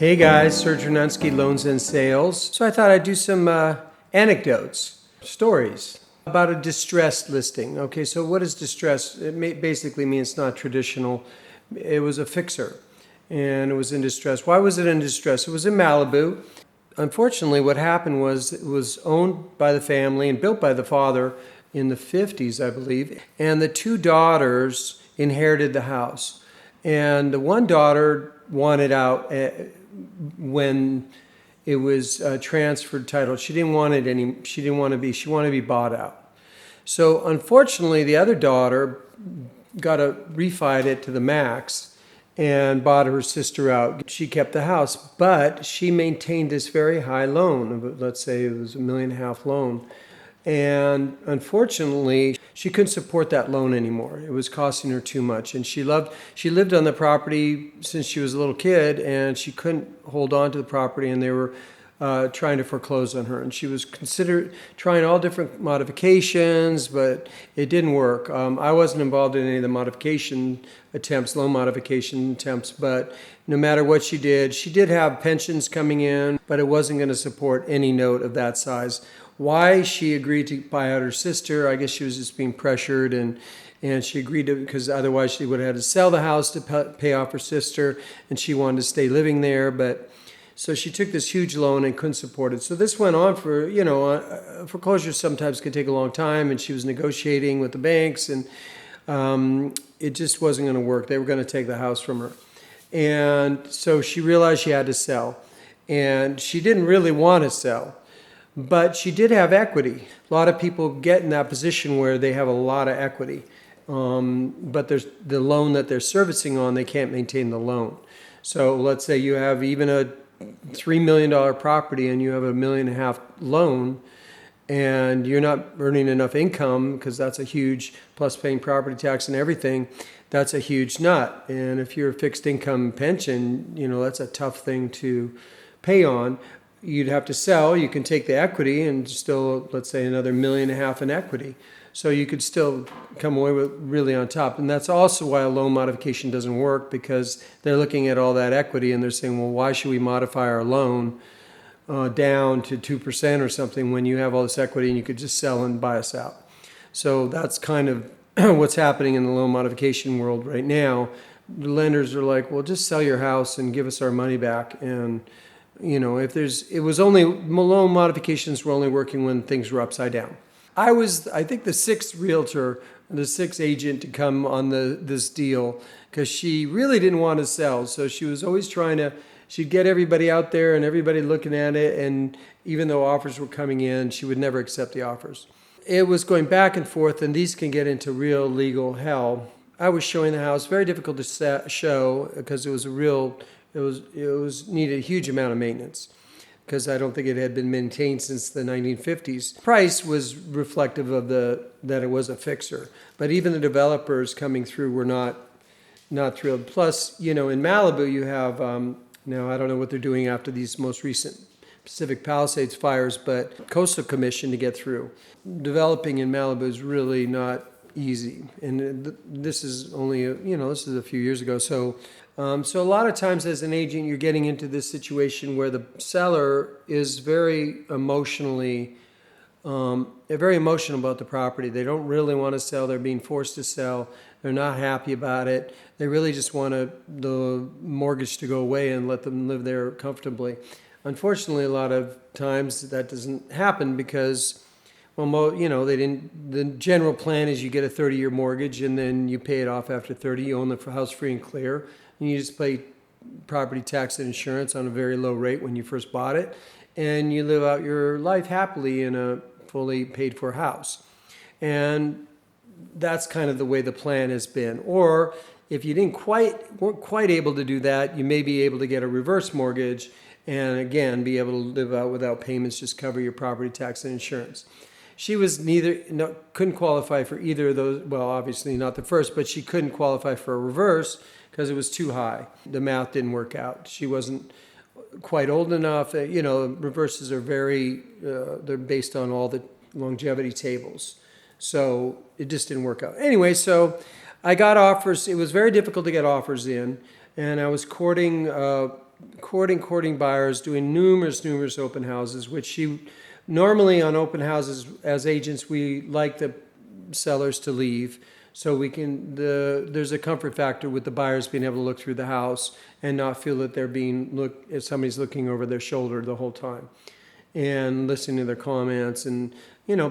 Hey guys, Serge.Rodnunsky, Loans and Sales. So I thought I'd do some anecdotes, stories about a distressed listing. Okay, so what is distressed? It basically means it's not traditional. It was a fixer and it was in distress. Why was it in distress? It was in Malibu. Unfortunately, what happened was it was owned by the family and built by the father in the 50s, I believe. And the two daughters inherited the house. And the one daughter wanted out when it was transferred title. She didn't want it she wanted to be bought out. So unfortunately, the other daughter refied it to the max and bought her sister out. She kept the house, but she maintained this very high loan. Let's say it was $1.5 million loan. And unfortunately, she couldn't support that loan anymore. It was costing her too much. And she lived on the property since she was a little kid, and she couldn't hold on to the property, and they were trying to foreclose on her. And she was trying all different modifications, but it didn't work. I wasn't involved in any of the loan modification attempts, but no matter what she did have pensions coming in, but it wasn't going to support any note of that size. Why she agreed to buy out her sister, I guess she was just being pressured, and she agreed to, because otherwise she would have had to sell the house to pay off her sister, and she wanted to stay living there. But so she took this huge loan and couldn't support it. So this went on for, foreclosure sometimes can take a long time, and she was negotiating with the banks, and it just wasn't going to work. They were going to take the house from her. And so she realized she had to sell, and she didn't really want to sell. But she did have equity. A lot of people get in that position where they have a lot of equity, but there's the loan that they're servicing on, they can't maintain the loan. So let's say you have even a $3 million property and you have a $1.5 million loan, and you're not earning enough income, because that's a huge, plus paying property tax and everything, that's a huge nut. And if you're a fixed income pension, that's a tough thing to pay on. You'd have to sell. You can take the equity and still, let's say, another $1.5 million in equity. So you could still come away with really on top. And that's also why a loan modification doesn't work, because they're looking at all that equity and they're saying, well, why should we modify our loan down to 2% or something when you have all this equity and you could just sell and buy us out? So that's kind of what's happening in the loan modification world right now. The lenders are like, well, just sell your house and give us our money back. And loan modifications were only working when things were upside down. I was, I think, the sixth agent to come on this deal, because she really didn't want to sell. So she was always she'd get everybody out there and everybody looking at it. And even though offers were coming in, she would never accept the offers. It was going back and forth, and these can get into real legal hell. I was showing the house, very difficult to show, because it was needed a huge amount of maintenance, because I don't think it had been maintained since the 1950s. Price was reflective of that it was a fixer, but even the developers coming through were not thrilled. Plus, in Malibu you have now I don't know what they're doing after these most recent Pacific Palisades fires, but Coastal Commission to get through. Developing in Malibu is really not easy, and this is only this is a few years ago. So a lot of times as an agent, you're getting into this situation where the seller is very emotional about the property. They don't really want to sell. They're being forced to sell. They're not happy about it. They really just want the mortgage to go away and let them live there comfortably. Unfortunately, a lot of times that doesn't happen, because the general plan is you get a 30-year mortgage and then you pay it off after 30. You own the house free and clear, and you just pay property tax and insurance on a very low rate when you first bought it, and you live out your life happily in a fully paid for house. And that's kind of the way the plan has been. Or if you weren't quite able to do that, you may be able to get a reverse mortgage and again be able to live out without payments, just cover your property tax and insurance. She was couldn't qualify for either of those. Well, obviously not the first, but she couldn't qualify for a reverse because it was too high. The math didn't work out. She wasn't quite old enough. Reverses are they're based on all the longevity tables. So it just didn't work out. Anyway, so I got offers. It was very difficult to get offers in, and I was courting courting buyers, doing numerous open houses, which she normally on open houses as agents, we like the sellers to leave. So there's a comfort factor with the buyers being able to look through the house and not feel that if somebody's looking over their shoulder the whole time and listening to their comments. And,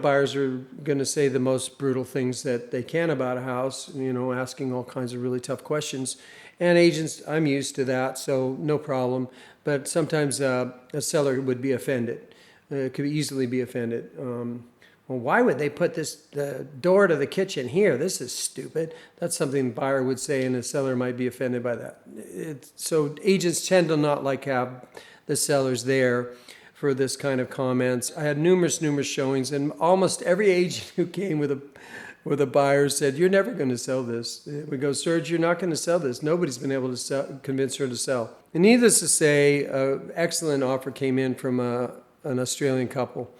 buyers are going to say the most brutal things that they can about a house, asking all kinds of really tough questions. And agents, I'm used to that, so no problem. But sometimes a seller would be offended, could easily be offended. Well, why would they put the door to the kitchen here? This is stupid. That's something the buyer would say, and the seller might be offended by that. So agents tend to not like have the sellers there for this kind of comments. I had numerous showings, and almost every agent who came with a buyer said, "You're never going to sell this." We go, "Serge, you're not going to sell this. Nobody's been able to convince her to sell." And needless to say, an excellent offer came in from an Australian couple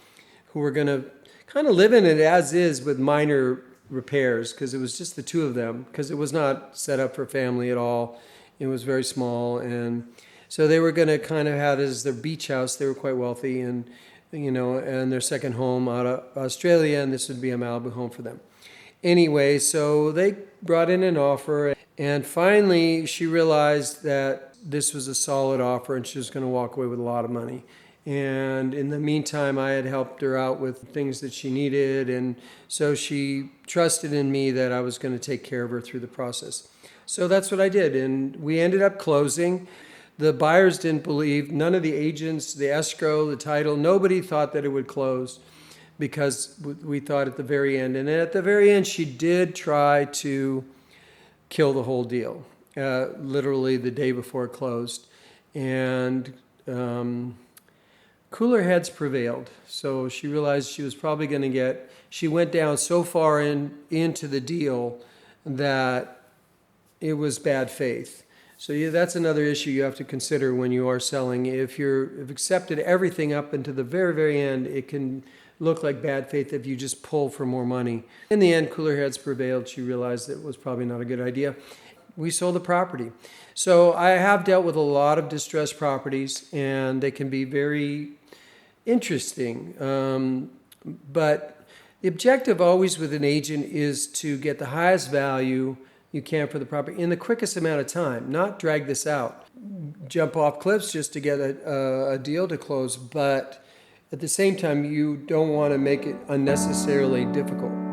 who were going to kind of live in it as is with minor repairs, because it was just the two of them, because it was not set up for family at all. It was very small, and so they were going to kind of have it as their beach house. They were quite wealthy, and and their second home out of Australia, and this would be a Malibu home for them. Anyway, so they brought in an offer, and finally she realized that this was a solid offer and she was going to walk away with a lot of money. And in the meantime, I had helped her out with things that she needed, and so she trusted in me that I was going to take care of her through the process. So that's what I did, and we ended up closing. The buyers didn't believe, none of the agents, the escrow, the title, nobody thought that it would close, because we thought at the very end. And at the very end, she did try to kill the whole deal, literally the day before it closed. And cooler heads prevailed. So she realized she was probably going to she went down so far into the deal that it was bad faith. So yeah, that's another issue you have to consider when you are selling. If you've accepted everything up until the very, very end, it can look like bad faith if you just pull for more money. In the end, cooler heads prevailed. She realized it was probably not a good idea. We sold the property. So I have dealt with a lot of distressed properties, and they can be very interesting. But the objective always with an agent is to get the highest value you can for the property in the quickest amount of time, not drag this out, jump off cliffs just to get a deal to close. But at the same time, you don't want to make it unnecessarily difficult.